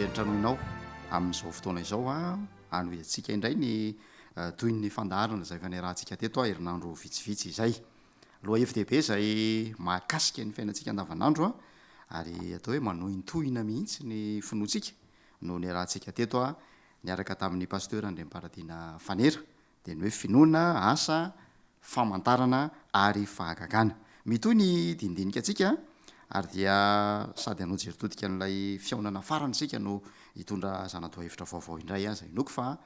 ampiantranoinao amin'izao fotoana izao a anoy atsika indray ny toy ny fandaharana zay fanerahantsika teto a herinandro vitsivitsy izay loha FDB zay mahakasika ny fiainantsika andavanandro a ary atao hoe manohintohina mihitsy ny finoantsika no ny rahantsika teto a niaraka tamin'ny pasteur Andriamparadiana Fanera de ny hoe finoana asa famantarana ary fahagagana mitoy ny dindinika atsika ary dia sady anao jeritodika n'ilay fiaonana farany sika no hitondra zanatoa hevitra vaovao indray a zay noko fa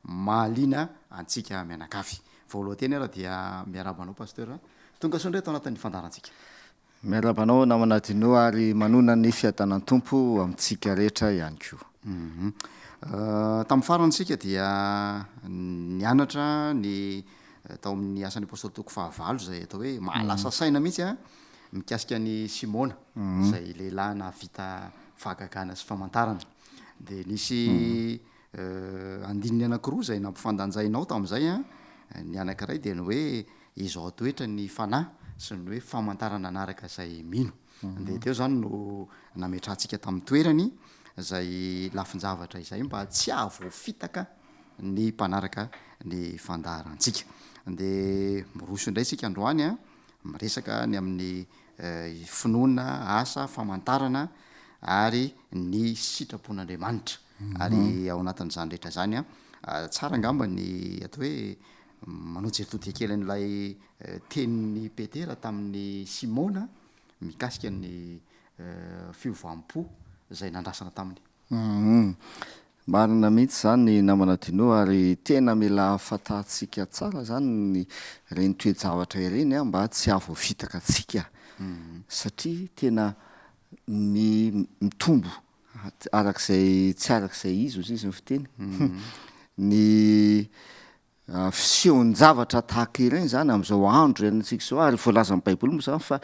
mahaliana antsika mianakavy voaloha teny ara dia miarabanao pasteur tonga so ndray tao anatin'ny fandarantsika miarabanao namanadino ary manona ny fiadanantompo amintsika rehetra ihany koa tamin'ny faranysika dia nianatra ny tao amin'ny asan'ny apôstôly toko fahavalo zay atao hoe mahalasa saina mihitsy a mikasika ny Simona zay lehilahy navita fahagagana sy famantarana de nisy andininy anankiroa zay nampifandanjainao tamin'izay a ny anankiray de ny hoe izao atoetra ny fanahy sy ny hoe famantarana anaraka zay mino de teo zany no nametrahantsika tamin'ny toerany zay lafinjavatra izay mba tsy ahavoafitaka ny mpanaraka ny fandaharantsika de miroso indray sika androany a miresaka ny amin'ny finoana asa famantarana ary ny sitrapon'Andriamanitra ary ao anatin'izany rehetra zany a tsara angamba ny atao hoe manao jeritodika kely n'ilay tenin'ny Petera tamin'ny Simona mikasika ny fiovam-po zay nandrasana taminy marina mihitsy zany namanadino ary tena mila fatatsika tsara zany ny reny toejavatra ireny a mba tsy ahavoafitaka atsika satria tena mitombo arak'izay tsy arak'izay izy ozy izy ny fiteny ny fisehoan-javatra tahaka ireny zany am'izao andro ianantsika zao ary voalaza amin'ny baiboly moa zany fa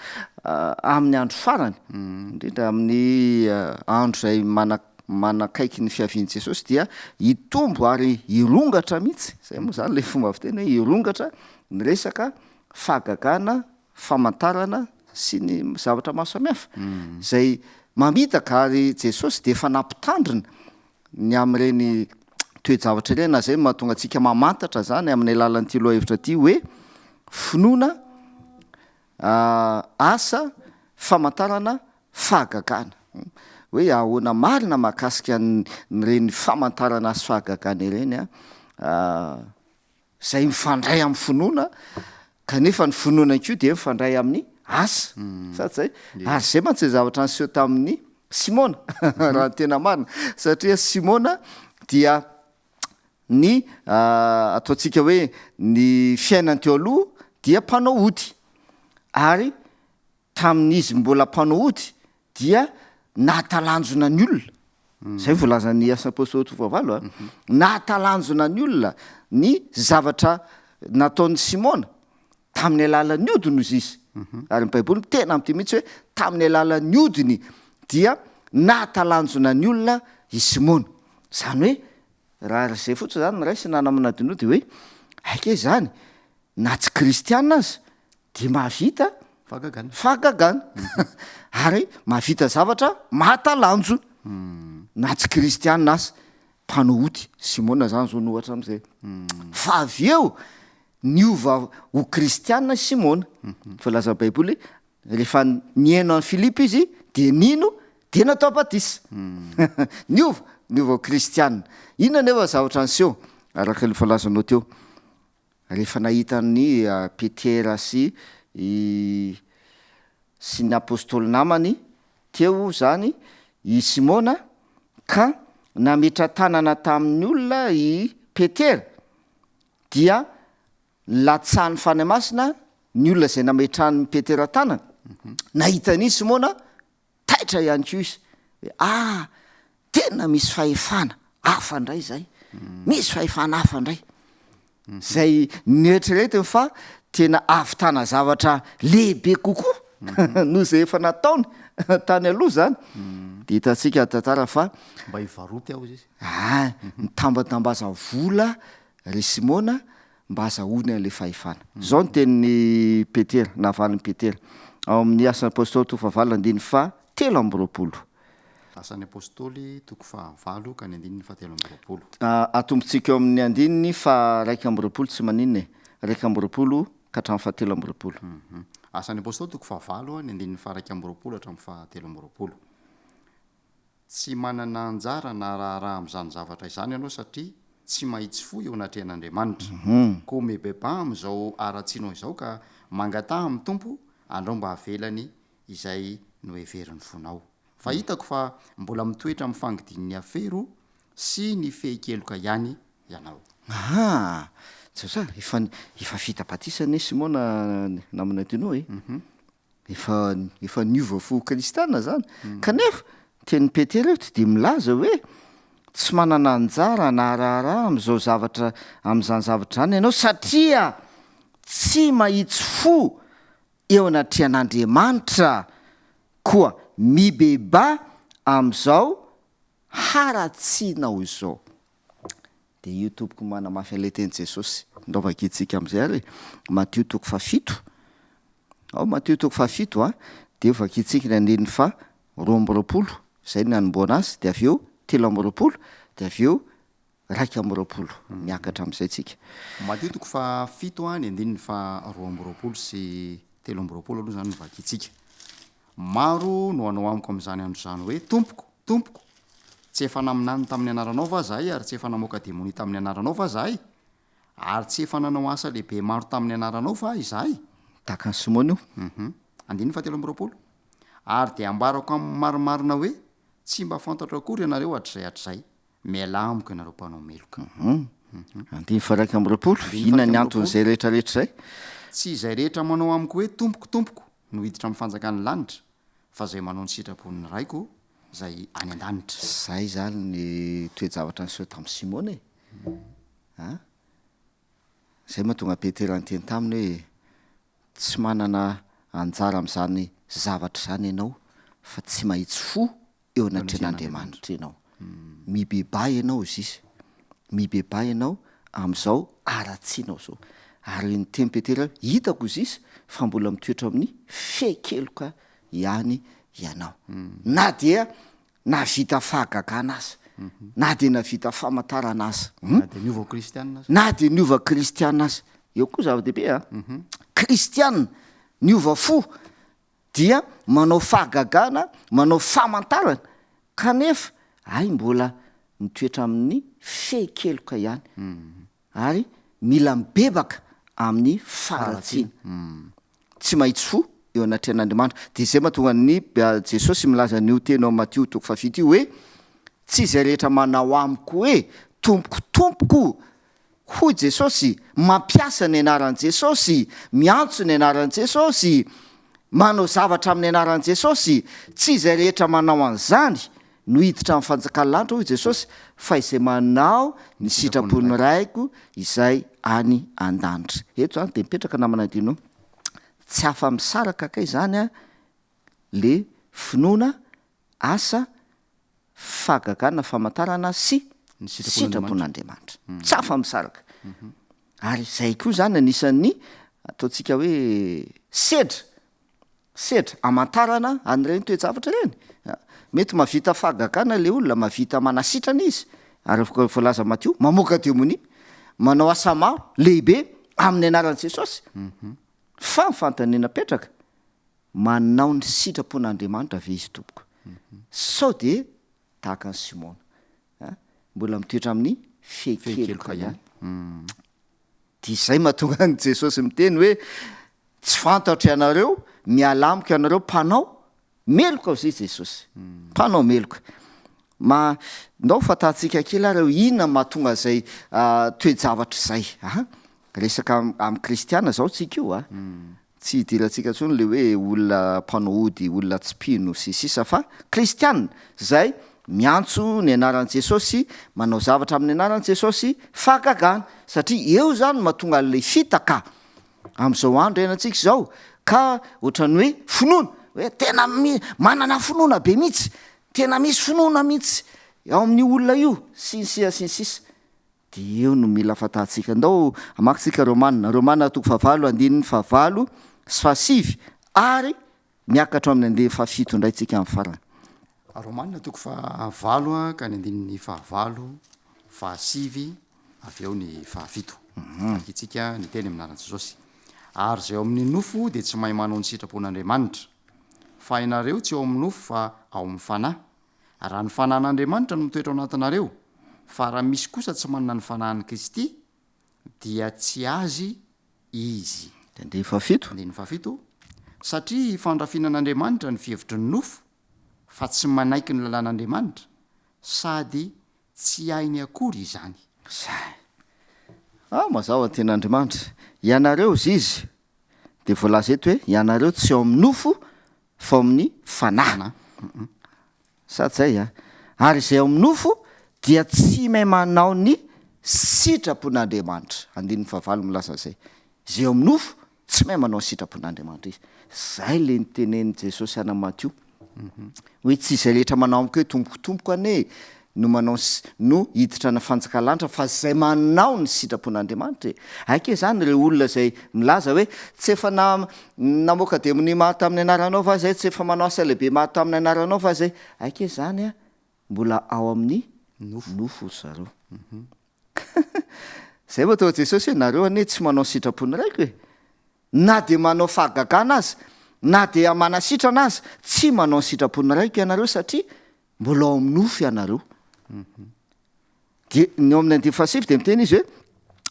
amin'ny andro farany indrindra amin'ny andro zay manakaiky ny fiavian'i Jesosy dia hitombo ary hirongatra mihitsy zay moa zany le fomba fiteny hoe hirongatra ny resaka fahagagana famantarana sy ny zavatra maro samihafa zay mamitaka ary Jesosy de efa nampitandrina ny am'ireny toejavatra ireny na zay mahatonga antsika mamantatra zany amin'ny alalan'ity lohahevitra ty hoe finoana asa famantarana fahagagana hoe ahoana marina mahakasika nyreny famantarana asa fahagagana ireny a zay mifandray amin'ny finoana kanefa ny finoana ko de mifandray amin'ny asa sady zay ary zay mantsy zavatra nyseho tamin'ny Simona raha tena marina satria Simona dia ny ataontsika hoe ny fiainany teo aloha dia mpanao ody ary tamin'izy mbola mpanao ody dia nahatalanjona ny olona zay volazan'ny asan'ny apôstôly toko fahavalo a nahatalanjona ny olona ny zavatra nataon'ny Simona tamin'ny alalan'ny odiny izy izy ary ny baiboly tena amty mihitsy hoe tamin'ny alalan'ny odiny dia nahatalanjona ny olona i Simona zany hoe raha zay fotsiny zany raisy nanamanadino de hoe aike zany na tsy kristianina azy de mahavita fahagagana ary mahavita zavatra mahatalanjo na tsy kristianina azy mpanao ody Simona zany zao nohatra am'izay fa avy eo niova ho kristianina Simona falaza baiboly rehefa nieno any Filipa izy de nino de natao batisa niova ho kristianina inona nefa zavatra nyseho araka le falazanao teo rehefa nahitany Petera sy ny apôstôly namany teo zany i Simona ka nametra tanana tamin'ny olona i Petera dia latsan'ny fany masina ny olona zay nametrany Petera tanana nahitany Simona taitra ihany ko izy tena misy fahefana hafa ndray zay misy fahefana hafa ndray zay nieritreretiny fa tena avitana zavatra lehibe kokoa noho zay efa nataony tany aloha zany de hitantsika tantara fa mba hivaroty aho izy nitambatambaza vola ry Simona mba azahoany an'le fahefana zao ny tenin'ny Petera navalin'ny Petera ao amin'ny asan'ny apôstôly toko fahavalo andiny fa 3 asan'ny apôstôly toko fahavalo ka ny andininy fahatelo amby roapolo. Atombotsika eo amin'ny andininy fa raiky amby roapolo tsy maninona raiky amby roapolo ka hatramin'ny fahatelo amby roapolo. Asan'ny apôstôly toko fahavalo ny andininy fa raiky amby roapolo hatramin'ny fahatelo amby roapolo. Tsy manana anjara na raharaha amin'izany zavatra izany ianao satria tsy mahitsy fo eo anatrehan'Andriamanitra. Ko mebeba amin'izao ara-tsinao izao ka mangataha amin'ny tompo andreo mba havelany izay no heverin'ny fonao. Fa hitako fa mbola mitoetra amin'ny fangidin'ny afero sy ny fehi-keloka ihany ianao. Sa efa fitapatisana Simona namana tino efa niova fo kristiana zany kanefa teny Petera eo tsy de milaza hoe tsy manana anjara na raharaha am'izao zavatra am'izany zavatra zany ianao satria tsy mahitsy fo eo anatrehan'Andriamanitra koa mibeba am'izao haratsianao izao. De io tompoko manamafy an'ilay teny Jesosy ndaovakitsika am'izay ary Matteo toko fafito Matteo toko fafito de vakitsika ny andininy fa roa amby roapolo zay ny anomboana azy de avy eo telo amby roapolo de avy eo raiky amby roapolo miakatra am'izay tsika. Matteo toko fafito ny andininy fa roa amby roapolo sy telo amby roapolo aloha zany novakitsika. Maro no anao amiko amin'izany andro zany hoe tompoko tsy efa naminany tamin'ny anaranao va zahay ary tsy efa namoaka demonia tamin'ny anaranao va zahay ary tsy efa nanao asa lehibe maro tamin'ny anaranao va izahay. Tahaka ny Simona io. Andininy fa telo amby roapolo. Ary de ambarako amin'ny marimarina hoe tsy mba fantatra akory ianareo hatr'izay miala amiko ianareo mpanao meloka. Andiny fa raiky amby roapolo inona ny anton'izay rehetrarehetra zay? Tsy izay rehetra manao amiko hoe tompoko no hiditra amin'ny fanjakan'ny lanitra fa zay manao ny sitrapon'ny raiko zay any an-danitra. Zay zany ny toe-javatra nyseho tamin'ny Simona zay mahatonga Petera nyteny taminy hoe tsy manana anjara amin'izany zavatra zany ianao fa tsy mahitsy fo eo anatrehan'Andriamanitra ianao. Mibeba ianao izy mibeba ianao am'izao aratsianao zao. Ary ny teny Petera hitako izy fa mbola mitoetra amin'ny fehi-keloka ihany ianao. Na dia navita fahagagana azy na de navita famantarana azy na de niova kristianina azy na de niova kristianina azy. Eo koa zava-dehibe kristianina niova fo dia manao fahagagana manao famantarana kanefa mbola mitoetra amin'ny fehi-keloka ihany ary mila mibebaka amin'ny faharatsiana tsy mahitsy fo eo anatrehan'Andriamanitra. De zay mahatonga ny Jesosy milaza n'io teny ao Matteo toko fafito io hoe tsy izay rehetra manao amiko hoe tompokotompoko hoy Jesosy mampiasa ny anaran'i Jesosy miantso ny anaran'i Jesosy manao zavatra amin'ny anaran'i Jesosy tsy izay rehetra manao an'izany no hiditra amin'ny fanjakan'ny lanitra hoy Jesosy fa izay manao ny sitrapony raiko izay any an-danitra. Eto zany de mipetraka namana adinao tsy afa-misaraka kay zany le finoana asa fahagagana famantarana sy ny sitrapon'Andriamanitra tsy afa-misaraka. Ary zay koa zany anisan'ny ataontsika hoe sedra amantarana an'ireny toe-javatra ireny. Mety mavita fahagagana le olona mavita manasitrana izy ary voalaza Matteo mamoaka demonia manao asa maro lehibe amin'ny anaran'i Jesosy fa nyfantanena petraka manao ny sitrapon'Andriamanitra ve izy tompoko sao de tahaka ny Simona mbola mitoetra amin'ny fehi-keloka ihany. De izay mahatonga ny Jesosy miteny hoe tsy fantatra ianareo miala amiko ianareo mpanao meloka zay Jesosy mpanao meloka. Ndao fatantsika kely areo inona mahatonga zay toe-javatra zay resaka amin'ny kristiana zao tsika io tsy hidirantsika ntsony le hoe olona mpanao ody olona tsy mpino sy sisa fa kristiana zay miantso ny anaran'i Jesosy manao zavatra amin'ny anaran'i Jesosy fahagagana satria eo zany mahatonga le fitaka am'izao andro ianantsika zao ka ohatrany hoe finoana hoe tena manana finoana be mihitsy tena misy finoana mihitsy ao amin'ny olona io sinsisa sinsisa. De eo no mila fatantsika ndao amakytsika Romana toko favalo andininy favalo sy fasivy ary miakatra amin'ny andeh fafito indray tsika amin'ny farany. romanina toko fahavalo a ka ny andininy fahavalo fahasivy avy eo ny fahafito akitsika ny teny aminaran'i Jesosy ary zay ao amin'ny nofo dia tsy mahay manao ny sitrapon'Andriamanitra fa ianareo tsy eo amin'ny nofo fa ao amin'ny fanahy raha ny fanahin'Andriamanitra no mitoetra ao anatinareo fa raha misy kosa tsy manana ny fanahin'i Kristy dia tsy azy izy. Dia fahafito ny fahafito satria fandrafinan'Andriamanitra ny fihevitry ny nofo fa tsy manaiky ny lalàn'Andriamanitra sady tsy hainy akory izany. Mazava ten'Andriamanitra ianareo zizy dia voalaza eto hoe ianareo tsy eo amin'ny nofo fa amin'ny fanahy sady zay ary izay eo amin'ny nofo dia tsy mahay manao ny sitrapon'Andriamanitra. Andininy fahavalo milaza zay izay eo amin'ny nofo tsy mahay manao ny sitrapon'Andriamanitra izy. Zay le nitenen'i Jesosy ana Matio hoe tsy izay rehetra manao amiko hoe tombokotomboka ane no manao no hiditra na fanjakalanitra fa zay manao ny sitrapon'Andriamanitra. Aike zany reo olona zay milaza hoe tsy efa namoaka demony maro tamin'ny anaranao fa zay tsy efa manao asa lehibe maro tamin'ny anaranao fa zay aike zany mbola ao amin'ny nofo zareo. Zay moa tao Jesosy hoe nareo anie tsy manao sitrapony raiky hoe na de manao fahagagana azy na de manasitrana azy tsy manao sitrapony raiky ianareo satria mbola ao amin'ny nofo ianareo. De ny ao amin'ny andiny fahasivy de miteny izy hoe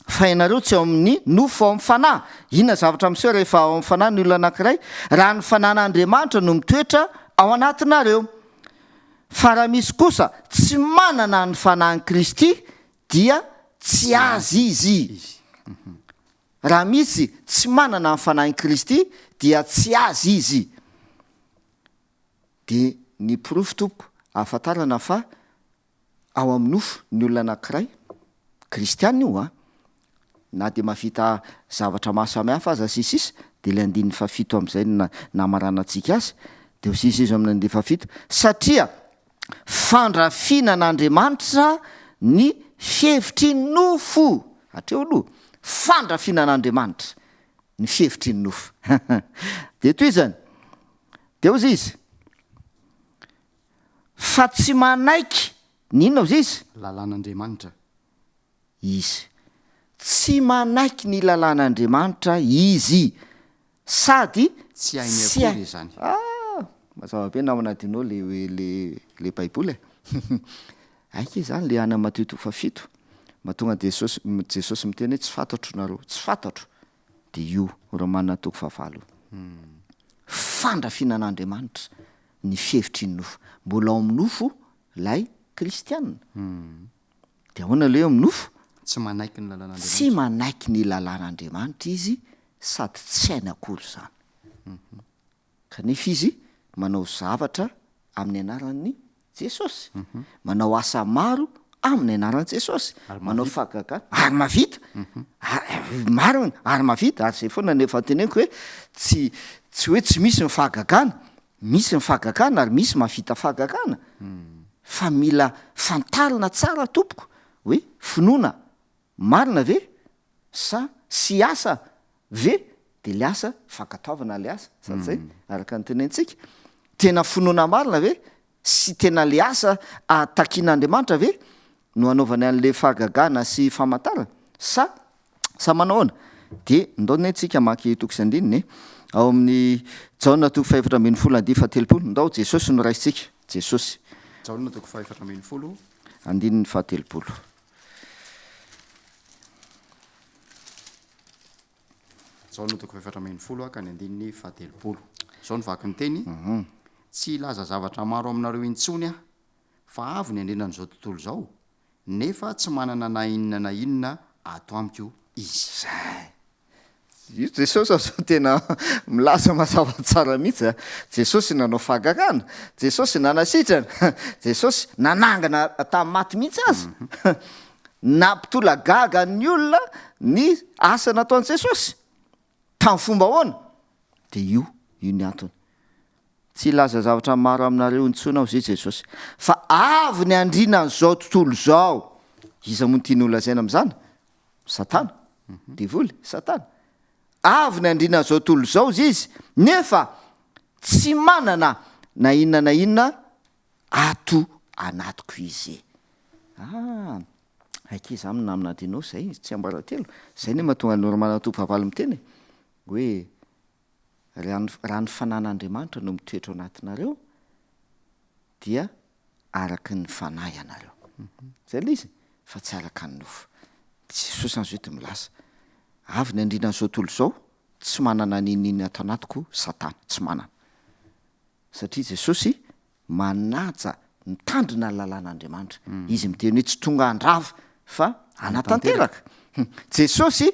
fa ianareo tsy ao amin'ny nofo ao amin'ny fanahy. Inona zavatra miseho rehefa ao amin'ny fanahy ny olona anankiray raha ny fanahin'Andriamanitra no mitoetra ao anatinareo. Fa raha misy kosa tsy manana ny fanahin'i Kristy dia tsy azy izy. Raha misy tsy manana ny fanahin'i Kristy dia tsy azy izy. De ny porofo tompoko ahafantarana fa ao amin'ny nofo ny olona anankiray kristiana io na de mahavita zavatra maro samihafa aza sisisy de le andininy fahafito am'izay namarana antsika azy de sisy izy amin'ny andininy fahafito satria fandrafinan'Andriamanitra ny fihevitry ny nofo. Hatreo aloha fandrafinan'Andriamanitra ny fihevitry ny nofo de toy izany de ozy izy fa tsy manaiky ny inona ozy izy lalàn'Andriamanitra izy tsy manaiky ny lalàn'Andriamanitra izy sady tsy hainy akory izany. Mazava be namanadinao le baiboly aike zany le ana Matio toko fahafito mahatonga Jesosy miteny hoe tsy fantatro nareo tsy fantatro de io romanina toko fahavalo fandrafinan'Andriamanitra ny fihevitry ny nofo mbola ao amin'ny nofo lay kristianina de ahoana le eo amin'ny nofo tsy manaiky ny lalàn'Andriamanitra tsy manaiky ny lalàn'Andriamanitra izy sady tsy hainy akory zany kanefa izy manao zavatra amin'ny anaran'ny Jesosy manao asa maro amin'ny anaran'i Jesosy manao fahagagana ary mavita maro ary mavita ary zay foana nefa teneniko hoe tsy hoe tsy misy ny fahagagana misy ny fahagagana ary misy mavita fahagagana fa mila fantarina tsara tompoko hoe finoana marina ve sa sy asa ve de le asa fankataovana le asa sady zay araka ny tenentsika tena finoana marina ve sy tena le asa atakian'Andriamanitra ve no anaovany an'le fahagagana sy famantarana sa manao ahoana de ndao nentsika maky toko sy andininy ao amin'ny Jaona toko 4:17 ndao Jesosy no raisitsika Jesosy Jaona toko 4:17 andininy 17 Jaona toko 4:17 ka ny andininy 17 zao ny vaky ny teny tsy ilaza zavatra maro aminareo intsony fa avy ny andrinan'izao tontolo zao nefa tsy manana na inona ato amiko izy. Io Jesosy azao tena milaza mazava tsara mihitsy Jesosy nanao fahagagana Jesosy nanasitrana Jesosy nanangana tamin'ny maty mihitsy azy nampitolagaga ny olona ny asa nataon'i Jesosy tamin'ny fomba ahoana de io ny antony tsy ilaza zavatra maro aminareo intsona aho zay Jesosy fa avy ny andrinan'izao tontolo zao iza moa tiany olazaina am'zany Satana devoly Satana avy ny andrinan'izao tontolo zao izy nefa tsy manana na inona ato anatiko izy aike za mina aminatinao zay tsy ambaratelo zay ne mahatonga normanatopo vavaly miteny hoe raha ny fanan'andriamanitra no mitoetra ao anatinareo dia araky ny fanahy anareo zay le izy fa tsy araka ny nofo jesosy an'zao de milaza avy ny andrina n'izao tontolo zao tsy manana nininy ato anatiko satana tsy manana satria jesosy manaja mitandrina ny lalàn'andriamanitra izy miteny hoe tsy tonga andrava fa anatanteraka jesosy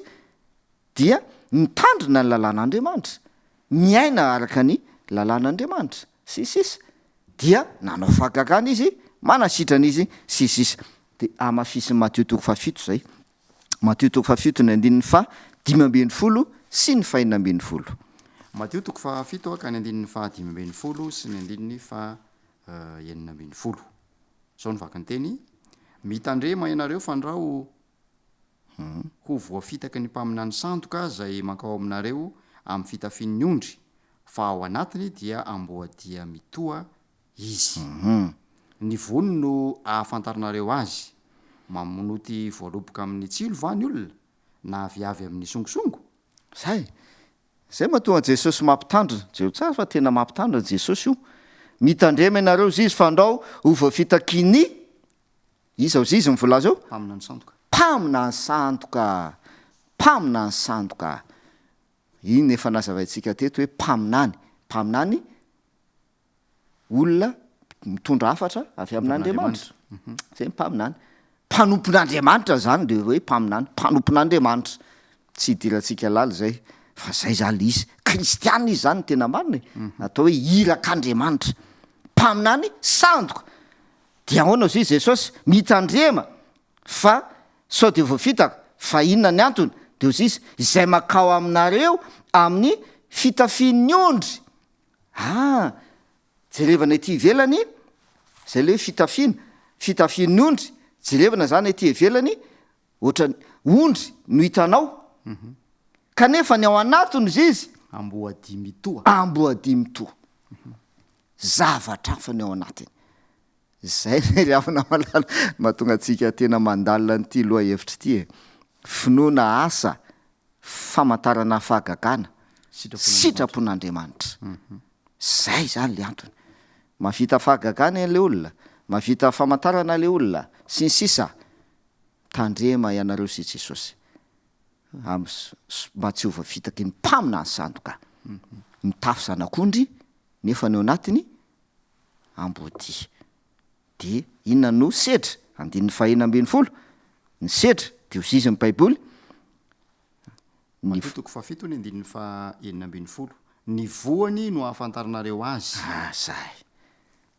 dia mitandrina ny lalàn'andriamanitra miaina araka ny lalàn'andriamanitra sisisa dia nanao fahagagana izy manasitrana izy sisisa de amafisiny Matthieu toko fafito zay Matthieu toko fafito ny andininy fa 15 sy ny 16. Matthieu toko fafito ka ny andininy fa 15 sy ny andininy fa 16. Zao ny vaky ny teny mitandrema ianareo fandrao ho voafitaka ny mpaminany sandoka zay mankao aminareo amin'ny fitafian'ny ondry fa ao anatiny dia amboadia mitoa izy ny vony no ahafantarinareo azy mamonoty voaloboka amin'ny tsilo va ny olona na aviavy amin'ny songosongo zay mahatonga jesosy mampitandrina jeo tsara fa tena mampitandrina jesosy io mitandrema ianareo zizy fandao ho voafitakiny izao zizy mivolaza eo mpaminany sandoka mpaminany sandoka iny efa nazavaintsika teto hoe mpaminany olona mitondra hafatra avy amin'andriamanitra zay mpaminany mpanompon'andriamanitra zany de hoe mpanompon'andriamanitra tsy idirantsika lala zay fa zay zany izy kristiana izy zany tena marina atao hoe irak'andriamanitra mpaminany sandoka dia ahoana zy jesosy mitandrema fa sao de voafitaka fa inona ny antony de ozy izy izay makao aminareo amin'ny fitafian'ny ondry jerevana ety ivelany zay le fitafian'ny ondry jerevana zany ety ivelany ohatra ondry no hitanao kanefa ny ao anatony izy izy amboadia mitoa zavatra hafa ny ao anatiny zay ry avana malala mahatonga antsika tena mandalina nyity loha hevitra ity finoana asa famantarana fahagagana sitrapon'andriamanitra zay zany le antony mavita fahagagana le olona mavita famantarana le olona sy ny sisa tandrema ianareo sy jesosy mba tsy ho voafitaky ny mpamina ny sandoka mitafy zanak'ondry nefa ny ao anatiny amboadia de inona no sedra andin'ny 15 ny sedra de ozy ny baiboly toko fafito ny andin'ny fa 16 ny voany no ahafantaranareo azy zay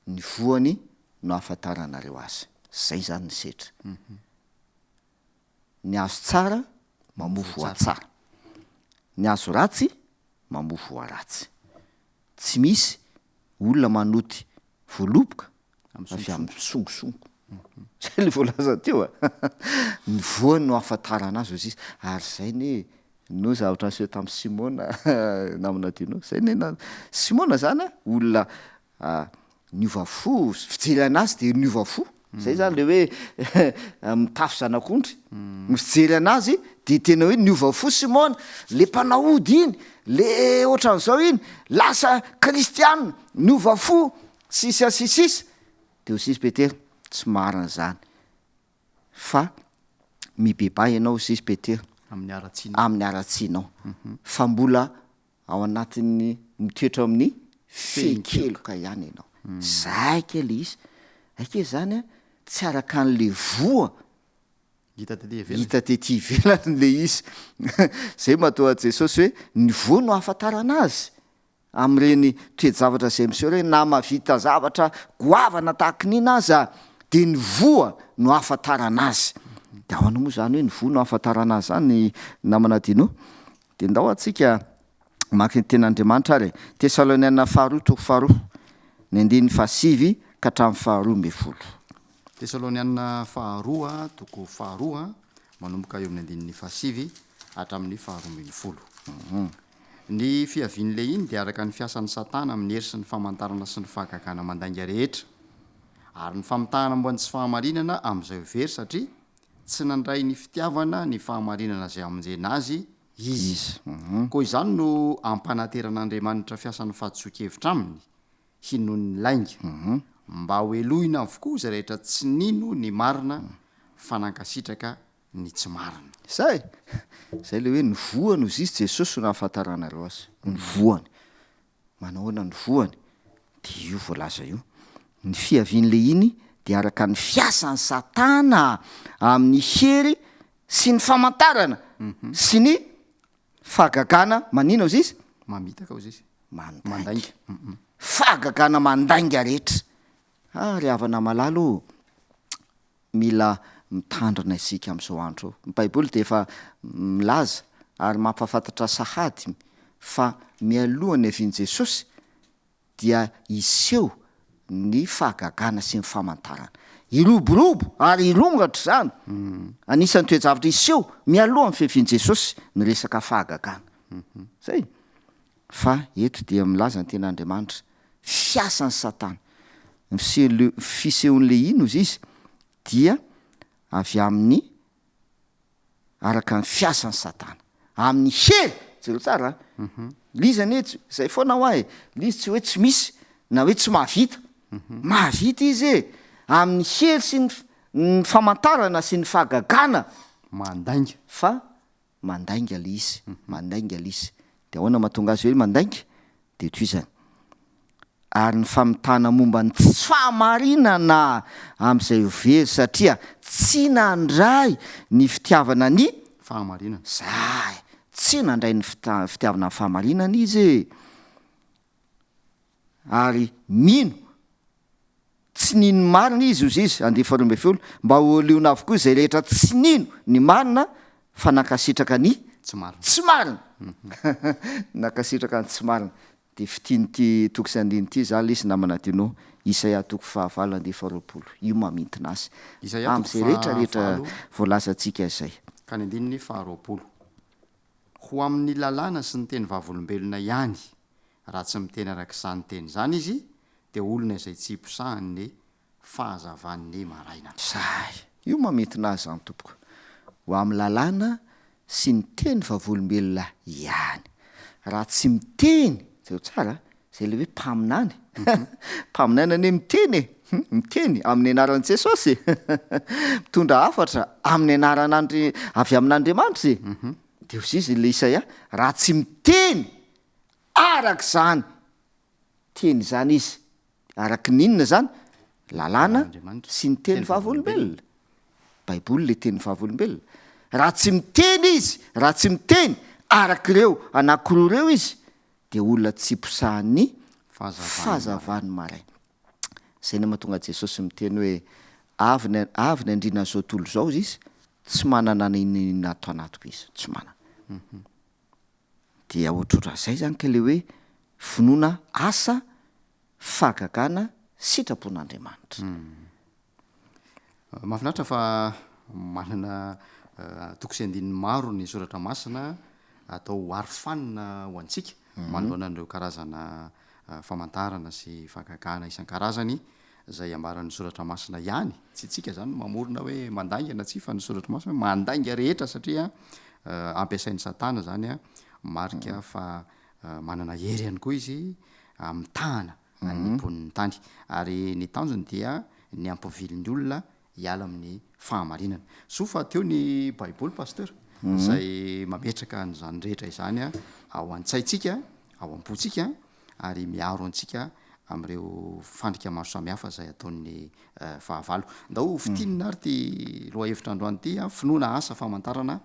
ny voany no ahafantaranareo azy zay zany ny sedra ny azo tsara mamofo atsara ny azo ratsy mamofo aratsy tsy misy olona manoty voaloboka avy amin'ny songosongo zay le voalaza teo ny voany no ahafantarana azy ozy izy ary zay ne no zavatra aseho tamin'ny simona namina tino zay ne simona zany olona niova fo fijery anazy de niova fo zay zany le hoe mitafy zanak'ondry mifijery anazy de tena hoe niova fo simona le mpanaody iny le ohatran'izao iny lasa kristianina niova fo sisa de osisy petera tsy marina zany fa mibeba ianao osisy petera amin'ny aratsinao fa mbola ao anatin'ny mitoetra amin'ny fekeloka ihany ianao zay kely izy ake zany tsy araka an'le voa hita tety ivelany le izy zay mahatoa jesosy hoe ny voa no ahafantarana azy am'ireny toejavatra zay miseho reny na mavita zavatra goavana tahaka nina aza de ny voa no ahafantarana azy de ahoana moa zany hoe ny voa no ahafantarana azy zany namana dino de ndao atsika maky ny ten'andriamanitra ary Tesaloniana 2 ny andin'ny fa 7 ka hatramin'ny 12. Tesaloniana 2 toko 2 manomboka eo amin'ny andin'ny fa 7 hatramin'ny fa 12. Ny fiavian'le iny dia araka ny fiasan'ny satana amin'ny hery sy ny famantarana sy ny fahagagana mandainga rehetra ary ny famitahana ambony tsy fahamarinana amin'izay very satria tsy nandray ny fitiavana ny fahamarinana zay amonjena azy izy koa izany no ampanateran'andriamanitra fiasan'ny fahadisokevitra aminy hinony lainga mba hoelohina avokoa zay rehetra tsy nino ny marina fanankasitraka ny tsy marina zay le hoe ny voany ozy izy jesosy no ahafantaranareo azy ny voany manahoana ny voany de io voalaza io ny fiavian'le iny de araka ny fiasan'ny satana amin'ny hery sy ny famantarana sy ny fahagagana manina ozy izy mamitaka ozy izy mandainga fahagagana mandainga rehetra ary havana malalo mila mitandrina isika am'izao andro ao ny baiboly de efa milaza ary mampafantatra sahady fa mialohany avian' jesosy dia iseho ny fahagagana sy ny famantarana iroborobo ary irongatra zany anisan'ny toejavitra iseho mialohan'ny fiavian' jesosy ny resaka fahagagana zay fa eto dia milaza ny ten'andriamanitra fiasan'ny satana fisehoan'le ino izy izy dia avy amin'ny araka ny fiasan'ny satana amin'ny hery jero tsara lizany hoe zay foana ho ahy lizy tsy hoe tsy misy na hoe tsy mahavita mahavita izy amin'ny hery sy ny famantarana sy ny fahagagana mandainga fa mandainga le izy mandainga le izy de ahoana mahatonga azy hoe mandainga de toy izany ary ny famitana momba ny tsy fahamarinana am'izay very satria tsy nandray ny fitiavana ny fahamarinana zay tsy nandray ny fitiavana ny fahamarinana izy ary mino tsy nino marina izy ozy izy andefa roambe folo mba holeona avokoa zay rehetra tsy nino ny marina fa nankasitraka ny tsy marina nankasitraka ny tsy marina de fitianyty toko sy andiny ty za le izy namana tinao Isaia toko 9:20 io mamintina azy am'izay rehetrarehetra voalazantsika izay ka ny andininy 20 ho amin'ny lalàna sy ny teny vavolombelona ihany raha tsy miteny arak'izany teny zany izy de olona izay tsy hiposahany fahazavan'ny maraina zay io mamintina azy zany tompoko ho amin'ny lalàna sy ny teny vavolombelona ihany raha tsy miteny zay tsara zay le hoe mpaminany mpaminana miteny amin'ny anaran'i Jesosy mitondra hafatra amin'ny anaran'andry avy amin'Andriamanitra de ozy izy le Isaia raha tsy miteny arak'izany teny zany izy araky ninona zany lalàna sy ny teny vavolombelona baiboly le teny vavolombelona raha tsy miteny izy raha tsy miteny arak'ireo anankiroa reo izy de olona tsy posahan'ny fahazavany maraina zay ny mahatonga Jesosy miteny hoe avy ny andrinan'izao tontolo zao izy tsy manana nina atao anatiko izy tsy manana dia ohatrotra zay zany ka le hoe finoana asa fahagagana sitrapon'Andriamanitra mahafinaritra fa manana toko sy andininy maro ny soratra masina atao arofanina ho antsika manoloana an'ireo karazana famantarana sy fahagagana isan-karazany zay ambaran'ny soratra masina ihany tsy tsika zany mamorona hoe mandaingana tsy fa ny soratra masina hoe mandainga rehetra satria ampiasain'ny satana zany a marika fa manana hery ihany koa izy mitahana anympon'ny tany ary ny tanjony dia ny ampivilin'ny olona hiala amin'ny fahamarinana so fa teo ny baiboly pasteur zay mametraka an'izany rehetra izany a ao an-tsaitsika ao am-potsika ary miaro antsika am'ireo fandrika maro samihafa zay ataon'ny fahavalo ndao fitinina ary ty loha hevitra androany ty a finoana asa famantarana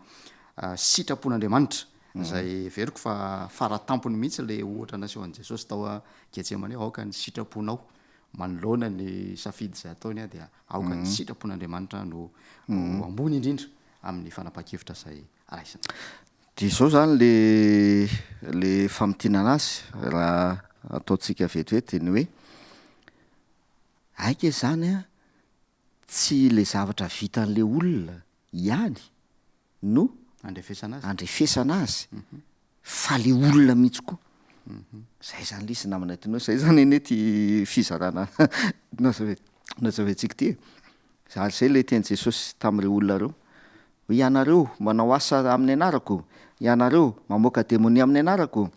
sitrapon'Andriamanitra zay veriko fa faratampony mihitsy le ohatra naseho an' Jesosy tao a Getsemane aoka ny sitraponao manoloana ny safidy zay ataony a dia aoka ny sitrapon'Andriamanitra no ambony indrindra amin'ny fanapa-kevitra zay araisany de zao zany le famitinana azy raha ataontsika vetivety ny hoe aika zany a tsy le zavatra vitan'le olona ihany no andrefesana azy fa le olona mihitsy koa zay zany le izy namana tinao zay zany eny ty fizarana nazavety nazaventsika ty zary zay le teny Jesosy tamin'ireo olona reo hoe ianareo manao asa amin'ny anarako, ianareo mamoaka demonia amin'ny anarako,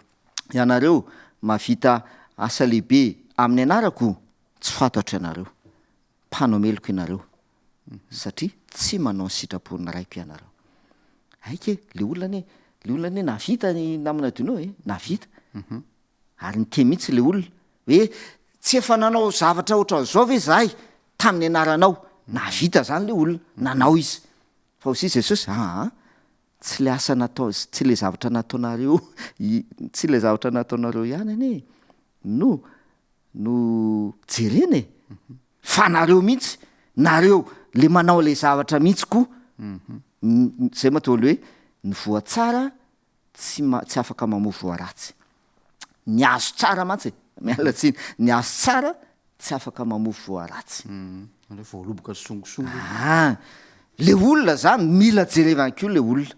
ianareo mavita asa lehibe amin'ny anarako, tsy fantatra ianareo, mpanomeloko ianareo satria tsy manao ny sitrapony raiko ianareo. Aike le olona navita ny namana dinao navita ary nyte mihitsy le olona hoe tsy efa nanao zavatra ohatran'izao ve zahay tamin'ny anaranao, navita zany le olona nanao izy. Fa aussi Jesosy tsy le asa natao, tsy le zavatra nataonareo tsy le zavatra nataonareo ihany anie no jereny fa nareo mihitsy, nareo le manao le zavatra mihitsy koa. Zay mahatonga hoe ny voatsara tsy afaka mamoa voaratsy, ny azo tsara mantsy mialatsiny, ny azo tsara tsy afaka mamoa voaratsy. Voaloboka songosongo le olona zany mila jerevany koa le olona.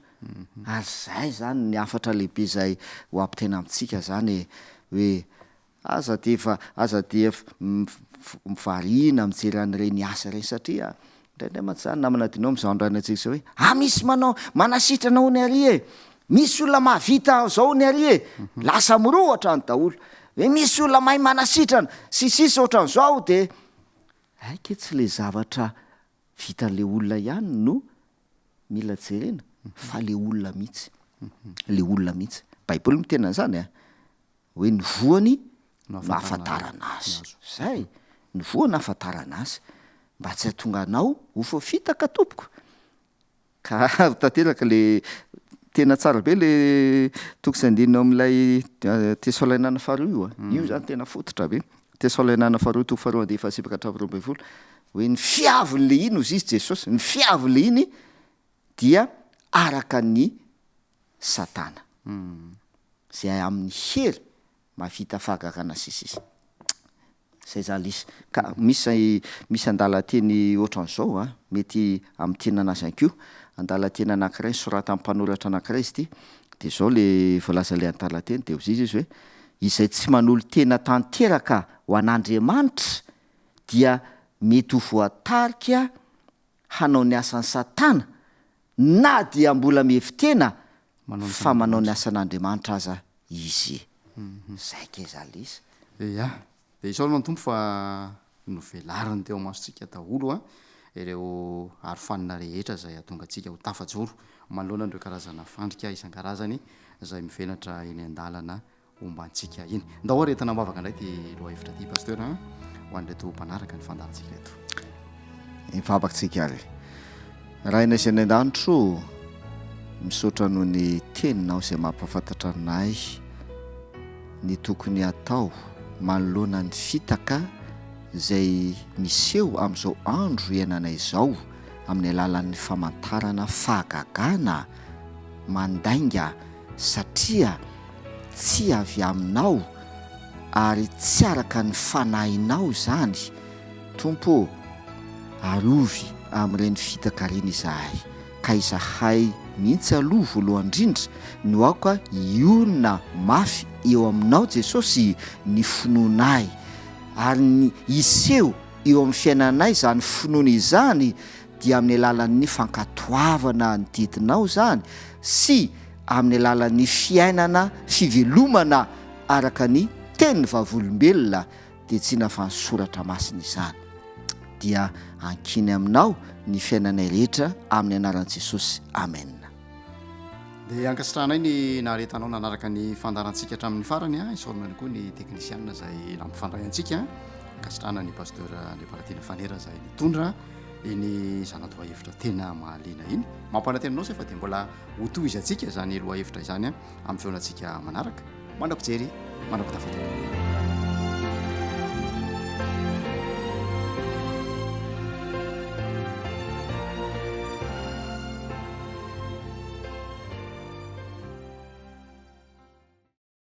Ary zay zany ny afatra lehibe zay ho ampitena amintsika zany hoe aza de mivariana mijery an'ireny asa ireny satria indraindray mantsy zany namana dinao mizandrany antsika zao hoe misy manasitrana ho ny ary misy olona mahavita zao ny ary lasa mirohatra ny daholo hoe misy olona mahay manasitrana sisisy ohatran'izao de aike tsy le zavatra vitan'le olona ihany no mila jerena fa le olona mihitsy, le olona mihitsy. Baiboly mitena an'izany hoe ny voany no ahafantarana azy, zay ny voany ahafantarana azy mba tsy hahatonga anao ho foafitaka tompoko. Ka tanteraka le tena tsara be le toko sy andinina amin'ilay Tesalainana faharoa io zany tena fototra be. Tesalainana faharoa toko faharoa andeha efasipaka hatramin'ny roa ambin'ny folo hoe ny fiavin'le iny ozy izy Jesosy, ny fiavin'le iny dia araka ny Satana zay amin'ny hery mavita fahagagana sisisy. Zay zany izy ka misy andalateny ohatran'izao mety amin'ny tena anazy ihany koa, andalateny anankiray sorata amin'ny mpanoratra anankiray izy ity de zao le voalaza le andalateny de ozy izy hoe izay tsy manolo tena tanteraka ho an'Andriamanitra dia mety ho voatarika hanao ny asan'ny Satana na dia mbola mihevitena fa manao ny asan'Andriamanitra aza izy. Zay ke zany izy. De isaorana ny tompo fa novelariny teo amasontsika daholo ireo arofanina rehetra zay atonga atsika ho tafajoro manoloana an'ireo karazana fandrika isan-karazany zay mivelatra eny an-dalana ombantsika iny. Ndao aretina mavaka indray ty loha hevitra ty pasteur ho an'ilay to mpanaraka ny fandarintsika eto. Mivavakantsika ary raha izay ny an-danitro misaotra noho ny teninao izay mampafantatra anay ny tokony atao manoloana ny fitaka izay miseho amin'izao andro iainanay izao amin'ny alalan'ny famantarana fahagagana mandainga satria tsy avy aminao ary tsy araka ny fanahinao zany. Tompo arovy amin'ireny fitaka reny izahay ka izahay mihitsy aloha voalohany indrindra no aoka ionona mafy eo aminao Jesosy ny finoanay ary ny iseho eo amin'ny fiainanay zany finoana izany dia amin'ny alalan'ny fankatoavana ny didinao zany sy amin'ny alalan'ny fiainana fivelomana araka ny teniny vavolombelona dia tsy nafa nysoratra masina izany. Dia ankiny aminao ny fiainanay rehetra amin'ny anaran'i Jesosy. Amen. Dia ankasitranay ny naharetanao nanaraka ny fandarantsika hatramin'ny farany isaorana ihany koa ny teknisianina zay nampifandray antsika. Ankasitrana ny pasteur Leopartina Fanera zay nitondra iny zanadoha hevitra tena mahaliana iny. Mampanantenanao say fa dia mbola hotoizy antsika zany loha hevitra izany amin'ny feonantsika manaraka. Mandrapijery, mandrapitafatana.